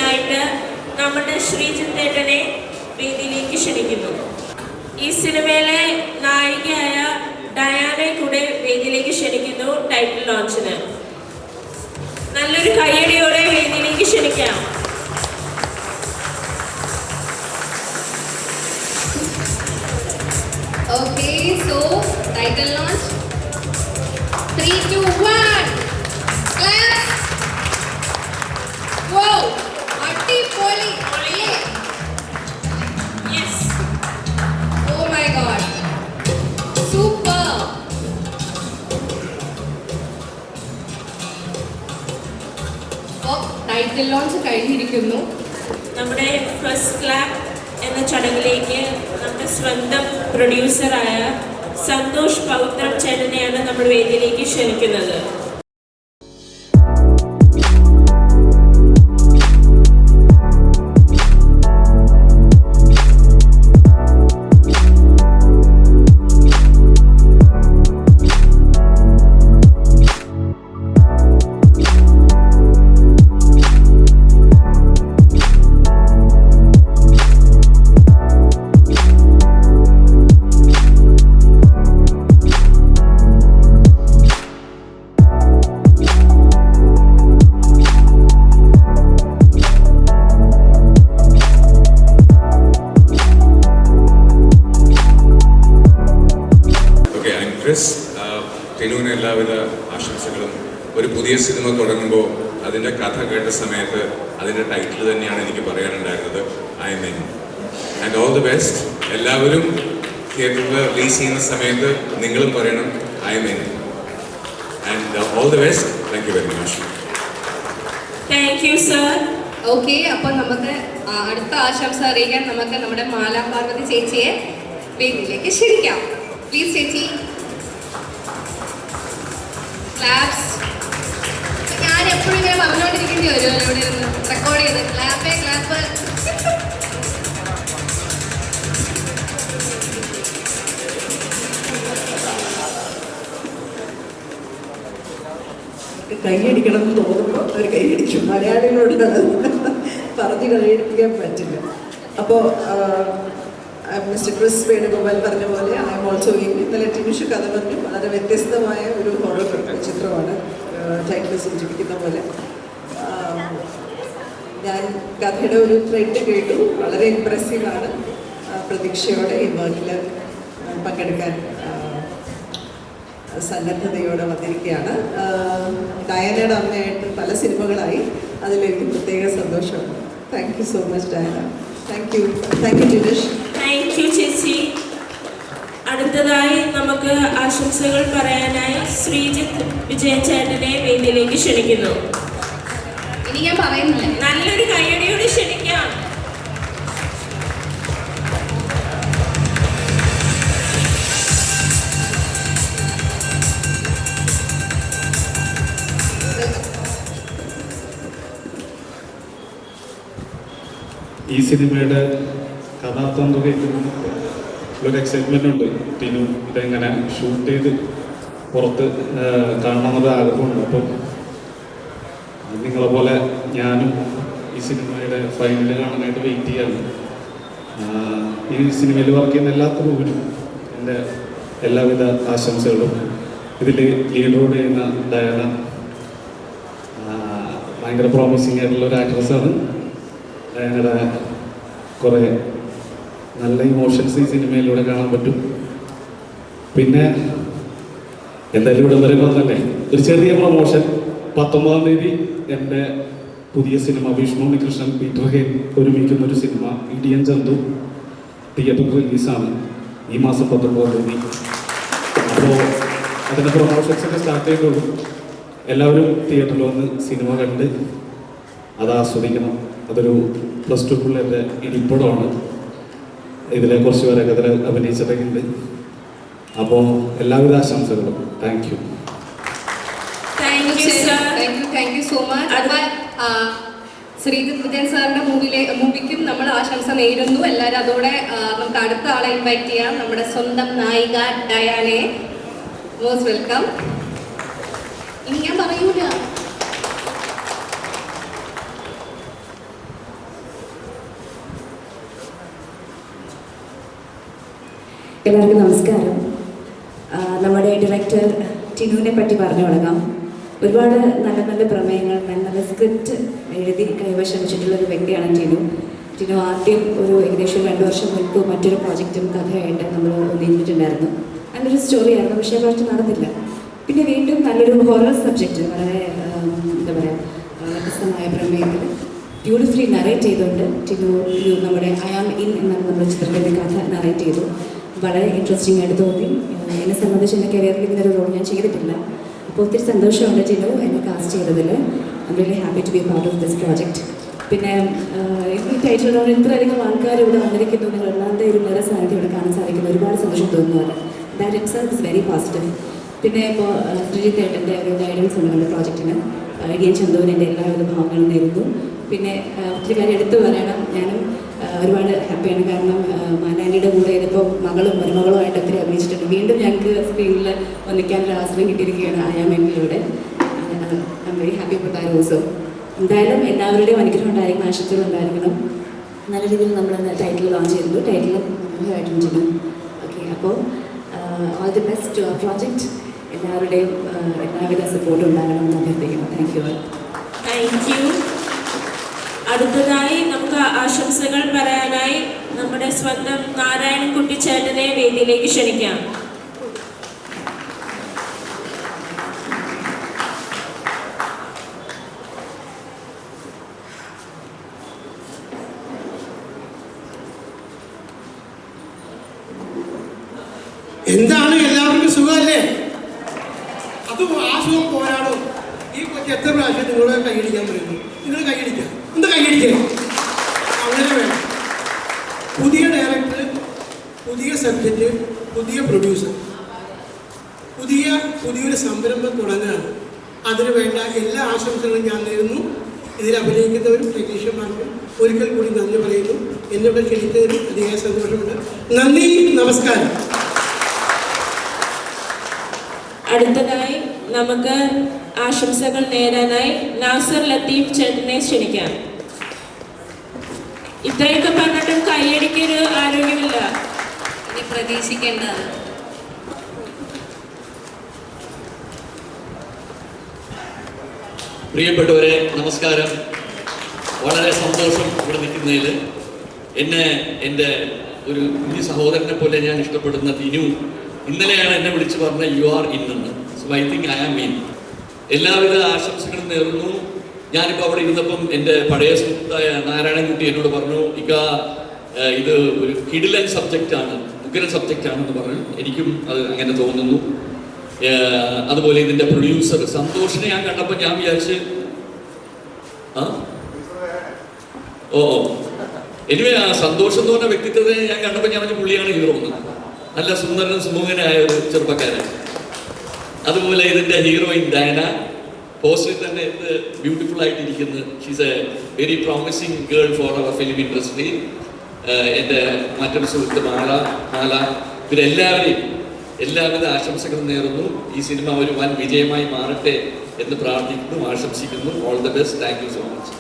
ആയിട്ട് നമ്മുടെ ശ്രീജിത്ത് ഏട്ടനെ വേദിയിലേക്ക് ക്ഷണിക്കുന്നു. ഈ സിനിമയിലെ നായികയായ ഡയാനെ കൂടെ വേദിയിലേക്ക് ക്ഷണിക്കുന്നു ടൈറ്റിൽ ലോഞ്ചിന്. നല്ലൊരു കയ്യടിയോടെ വേദിയിലേക്ക് ക്ഷണിക്കാം. Okay, so title launch. 3, 2, 1. Clap. Wow, അടിപൊളി. Yes. Oh my God. Super. Title launch കഴിഞ്ഞിരിക്കുന്നു. നമ്മുടെ ഫസ്റ്റ് ക്ലാപ്പ് എന്ന ചടങ്ങിലേക്ക് നമ്മുടെ സ്വന്തം പ്രൊഡ്യൂസറായ സന്തോഷ് പവിത്രം ചേട്ടനെയാണ് നമ്മൾ വേദിയിലേക്ക് ക്ഷണിക്കുന്നത്. ടിനുവിന് എല്ലാവിധ ആശംസകളും. ഒരു പുതിയ സിനിമ തുടങ്ങുമ്പോൾ അതിൻ്റെ കഥ കേട്ട സമയത്ത് അതിൻ്റെ ടൈറ്റിൽ തന്നെയാണ് എനിക്ക് പറയാനുണ്ടായിരുന്നത്, I'm in. And all the best. എല്ലാവരും തിയേറ്ററിൽ റിലീസ് ചെയ്യുന്ന സമയത്ത് നിങ്ങളും പറയണം I'm in. And all the best. Thank you very much. Thank you sir. Okay, അപ്പോൾ നമുക്ക് അടുത്ത ആശംസ അറിയിക്കാൻ നമുക്ക് നമ്മുടെ മാലാ പാർവതി ചേച്ചിയെ വേദിയിലേക്ക് ക്ഷണിക്കാം. പ്ലീസ് ചേച്ചി. ക്ലാപ്സ്. ഞാൻ എപ്പോഴും ഇങ്ങനെ പറഞ്ഞുകൊണ്ടിരിക്കേണ്ടി വരുമല്ലോ ഇവിടെ ഇരുന്ന് റെക്കോർഡ് ചെയ്ത്. Clap clap. കൈയടിക്കണം എന്ന് തോന്നുമ്പോൾ അവർ കൈയടിക്കും. മലയാളികളോട് പറഞ്ഞ് കൈയടിപ്പിക്കാൻ പറ്റില്ല. അപ്പോൾ മിസ്റ്റർ ക്രിസ് വേണുഗോപാൽ പറഞ്ഞ പോലെ ഐ എം ഓൾസോ ഇൻ. ഇന്നലെ ടിനുഷ് കഥ പറഞ്ഞു. വളരെ വ്യത്യസ്തമായ ഒരു ഹൊറർ ചിത്രമാണ്, ടൈറ്റിൽ സൂചിപ്പിക്കുന്ന പോലെ. ഞാൻ കഥയുടെ ഒരു ത്രെഡ് കേട്ടു, വളരെ ഇംപ്രസീവാണ്. പ്രതീക്ഷയോടെ ഈ വർക്കിൽ പങ്കെടുക്കാൻ സന്നദ്ധതയോടെ വന്നിരിക്കുകയാണ്. ഡയനയുടെ അമ്മയായിട്ട് പല സിനിമകളായി, അതിലെനിക്ക് പ്രത്യേക സന്തോഷമുണ്ട്. Thank you so much Dayana. Thank you Tinush. Thank you ചേച്ചി. അടുത്തതായി നമുക്ക് ആശംസകൾ പറയാനായി ശ്രീജിത്ത് വിജയൻ ചേട്ടനെ വേദിയിലേക്ക് ക്ഷണിക്കുന്നു. ഇനി ഞാൻ പറയുന്നില്ല, നല്ലൊരു കയ്യടിയോട് ക്ഷണിക്കാം. ഈ സിനിമയുടെ കഥാതന്തു കേൾക്കുമ്പോൾ ഒരു എക്സൈറ്റ്മെൻ്റ് ഉണ്ട്. ടിനു ഇതെങ്ങനെ ഷൂട്ട് ചെയ്ത് പുറത്ത് കാണണമെന്നൊരു ആഗ്രഹമുണ്ട്. അപ്പം നിങ്ങളെ പോലെ ഞാനും ഈ സിനിമയുടെ ഫൈനൽ കാണാനായിട്ട് വെയിറ്റ് ചെയ്യാണ്. ഈ സിനിമയിൽ വർക്ക് ചെയ്യുന്ന എല്ലാ ക്രൂവിനും എൻ്റെ എല്ലാവിധ ആശംസകളും. ഇതിൽ ലീഡ് റോൾ ചെയ്യുന്ന ഡയാന ഭയങ്കര പ്രോമിസിങ് ആയിട്ടുള്ള ഒരു ആക്ട്രസ്സാണ്. ഡയാനയുടെ കുറേ നല്ല ഇമോഷൻസ് ഈ സിനിമയിലൂടെ കാണാൻ പറ്റും. പിന്നെ എന്തായാലും ഇവിടെ വരെ വന്നല്ലേ, ഒരു ചെറിയ പ്രൊമോഷൻ. 19-ാം തീയതി എൻ്റെ പുതിയ സിനിമ വിഷ്ണു ഉണ്ണികൃഷ്ണൻ പീറ്റർ ഹെയ്ൻ ഒരുമിക്കുന്ന ഒരു സിനിമ ഇടിയൻ ചന്തു തിയേറ്ററിൽ റിലീസാണ് ഈ മാസം 19-ാം തീയതി. അപ്പോൾ അതിൻ്റെ പ്രൊമോഷൻസ് ഒക്കെ സ്റ്റാർട്ട് ചെയ്തോളൂ. എല്ലാവരും തിയേറ്ററിൽ വന്ന് സിനിമ കണ്ട് അത് ആസ്വദിക്കണം. അതൊരു +2 പിള്ളേരുടെ ഇരിപ്പിടമാണ്. ഇതിലെ കുറച്ച് പേരൊക്കെ അതിൽ അഭിനയിച്ചിട്ടൊക്കെ ഉണ്ട്. അപ്പോൾ എല്ലാവിധ ആശംസകളും. Thank you. Thank you so much. Sreejith Vijayan സാറിന്റെ മൂവിക്കും നമ്മൾ ആശംസ നേരുന്നു. എല്ലാവരും അതോടെ നമുക്ക് അടുത്ത ആളെ ഇൻവൈറ്റ് ചെയ്യാം. നമ്മുടെ സ്വന്തം നായിക ഡയാനെ. Most welcome. ഇനി ഞാൻ പറയൂല. എല്ലാവർക്കും നമസ്കാരം. നമ്മുടെ ഡയറക്ടർ ടിനുവിനെ പറ്റി പറഞ്ഞു തുടങ്ങാം. ഒരുപാട് നല്ല നല്ല പ്രമേയങ്ങൾ, നല്ല നല്ല സ്ക്രിപ്റ്റ് എഴുതി കൈവശം വെച്ചിട്ടുള്ള ഒരു വ്യക്തിയാണ് ടിനു. ആദ്യം ഒരു ഏകദേശം 2 വർഷം മുൻപ് മറ്റൊരു പ്രോജക്റ്റും കഥയായിട്ട് നമ്മൾ ഒന്നിച്ചിട്ടുണ്ടായിരുന്നു. നല്ലൊരു സ്റ്റോറിയായിരുന്നു, പക്ഷേ ആ പ്രോജക്റ്റ് നടന്നില്ല. പിന്നെ വീണ്ടും നല്ലൊരു ഹൊറർ സബ്ജക്റ്റ്, വളരെ എന്താ പറയുക, വ്യത്യസ്തമായ പ്രമേയത്തിൽ ബ്യൂട്ടിഫുള്ളി നറേറ്റ് ചെയ്തുകൊണ്ട് ടിനു നമ്മുടെ ഐ ആം ഇൻ എന്നാണ് നമ്മുടെ ചിത്രത്തിൻ്റെ കഥ നറേറ്റ് ചെയ്തു. വളരെ ഇൻട്രസ്റ്റിംഗ് ആയിട്ട് തോന്നി. എന്നെ സംബന്ധിച്ച് എൻ്റെ കരിയറിൽ ഇങ്ങനൊരു റോൾ ഞാൻ ചെയ്തിട്ടില്ല. അപ്പോൾ ഒത്തിരി സന്തോഷമുണ്ട് ടിനു എന്നെ കാസ്റ്റ് ചെയ്തതിൽ. I am really happy to be part of this project. പിന്നെ ഈ ടൈറ്റിൽ റോൾ ഇത്രയധികം ആൾക്കാർ ഇവിടെ വന്നിരിക്കുന്നു, നിങ്ങൾ എല്ലാവരുടെ ഒരു നിറ സാന്നിധ്യം ഇവിടെ കാണാൻ സാധിക്കുന്നു. ഒരുപാട് സന്തോഷം തോന്നുന്നു. That it self is very positive. പിന്നെ ഇപ്പോൾ ശ്രീജിത്ത് ഏട്ടൻ്റെ ഒരു ഗൈഡൻസ് ഉണ്ട് നമ്മുടെ പ്രോജക്റ്റിന്. ഇടിയൻ ചന്തുവിൻ്റെ എല്ലാവിധ ഭാവങ്ങളും നേരുന്നു. പിന്നെ ഒത്തിരി കാര്യം എടുത്തു പറയണം, ഞാനും ഒരുപാട് ഹാപ്പിയാണ്. കാരണം മാനാനിയുടെ കൂടെ ഇതിപ്പോൾ മകളും മരുമകളുമായിട്ട് ഒത്തിരി അഭിനയിച്ചിട്ടുണ്ട്. വീണ്ടും ഞങ്ങൾക്ക് സ്ക്രീനിൽ ഒന്നിക്കാനൊരു അവസരം കിട്ടിയിരിക്കുകയാണ് ആയാമെങ്കിലൂടെ. I'm very happy for that also. എന്തായാലും എല്ലാവരുടെയും അനുഗ്രഹം ഉണ്ടായിരിക്കണം, ആശംസകൾ ഉണ്ടായിരിക്കണം. നല്ല രീതിയിൽ നമ്മൾ ടൈറ്റിൽ ലോഞ്ച് ചെയ്തിട്ടുണ്ട്. ടൈറ്റിൽ മനോഹരമായിട്ടും ചെയ്തു. ഓക്കെ, അപ്പോൾ all the best to our project. എല്ലാവരുടെയും എല്ലാവിധ സപ്പോർട്ടും ഉണ്ടാകണം എന്ന് അഭ്യർത്ഥിക്കുന്നു. Thank you. Thank you. അടുത്തതായി നമുക്ക് ആശംസകൾ പറയാനായി നമ്മുടെ സ്വന്തം നാരായണൻകുട്ടി ചേട്ടനെ വേദിയിലേക്ക് ക്ഷണിക്കാം. എന്താണ്, എല്ലാവർക്കും സുഖമല്ലേ? അത് ആ സുഖം പോരാടോ. ഈ കൊച്ചു എത്ര പ്രാവശ്യം നിങ്ങളെ കൈയടിക്കാൻ പറയുന്നു? നിങ്ങൾ കൈയടിക്കാം, എന്താ കൈയടിക്കുക? അങ്ങനെ വേണം. പുതിയ ഡയറക്ടർ, പുതിയ സബ്ജക്റ്റ്, പുതിയ പ്രൊഡ്യൂസർ, പുതിയൊരു സംരംഭം തുടങ്ങുകയാണ്. അതിന് വേണ്ട എല്ലാ ആശംസകളും ഞാൻ നേരുന്നു. ഇതിൽ അഭിനയിക്കുന്നവരും ടെക്നീഷ്യന്മാർക്കും ഒരിക്കൽ കൂടി നന്ദി പറയുന്നു. എന്നിവിടെ ക്ഷണിച്ചതിൽ അതിയായ സന്തോഷമുണ്ട്. നന്ദി, നമസ്കാരം. അടുത്തതായി നമുക്ക് ആശംസകൾ നേരാനായി നാസർ ലത്തീഫ് ചേട്ടനെ ക്ഷണിക്കാം. ഇത്രയൊക്കെ പറഞ്ഞിട്ടും കൈയടിക്കൊരു ആരോഗ്യമില്ല. ഇനി പ്രതീക്ഷിക്കേണ്ടത്. പ്രിയപ്പെട്ടവരെ, നമസ്കാരം. വളരെ സന്തോഷം ഇവിടെ നിൽക്കുന്നതിൽ. എന്നെ എൻ്റെ ഒരു കുഞ്ഞു സഹോദരനെ പോലെ ഞാൻ ഇഷ്ടപ്പെടുന്ന ടിനു ഇന്നലെയാണ് എന്നെ വിളിച്ച് പറഞ്ഞ യു ആർ ഇൻ എന്ന്. So I think I am in. എല്ലാവിധ ആശംസകളും നേർന്നു. ഞാനിപ്പോൾ അവിടെ ഇരുന്നപ്പം എൻ്റെ പഴയ സുഹൃത്തായ നാരായണൻകുട്ടി എന്നോട് പറഞ്ഞു, ഇത് ഒരു കിടിലൻ സബ്ജക്റ്റാണ്, ഉഗ്രൻ സബ്ജക്റ്റാണെന്ന് പറഞ്ഞു. എനിക്കും അത് അങ്ങനെ തോന്നുന്നു. അതുപോലെ ഇതിൻ്റെ പ്രൊഡ്യൂസർ സന്തോഷിനെ ഞാൻ കണ്ടപ്പോൾ ഞാൻ വിചാരിച്ച് എനിവേ ആ സന്തോഷം എന്ന് പറഞ്ഞ വ്യക്തിത്വത്തെ ഞാൻ കണ്ടപ്പോൾ ഞാൻ പുള്ളിയാണ് ഹീറോ എന്ന്. നല്ല സുന്ദരനും സുമുഖനായ ഒരു ചെറുപ്പക്കാരൻ. അതുപോലെ ഇതിൻ്റെ ഹീറോയിൻ ഡയന പോസ്റ്ററിൽ തന്നെ ബ്യൂട്ടിഫുൾ ആയിട്ടിരിക്കുന്നു. She's a very promising girl for our film industry. എൻ്റെ മറ്റൊരു സുഹൃത്ത് മാല ഇവരെല്ലാവരെയും എല്ലാവിധ ആശംസകളും നേർന്നു. ഈ സിനിമ ഒരു വൻ വിജയമായി മാറട്ടെ എന്ന് പ്രാർത്ഥിക്കുന്നു, ആശംസിക്കുന്നു. All the best. Thank you so much.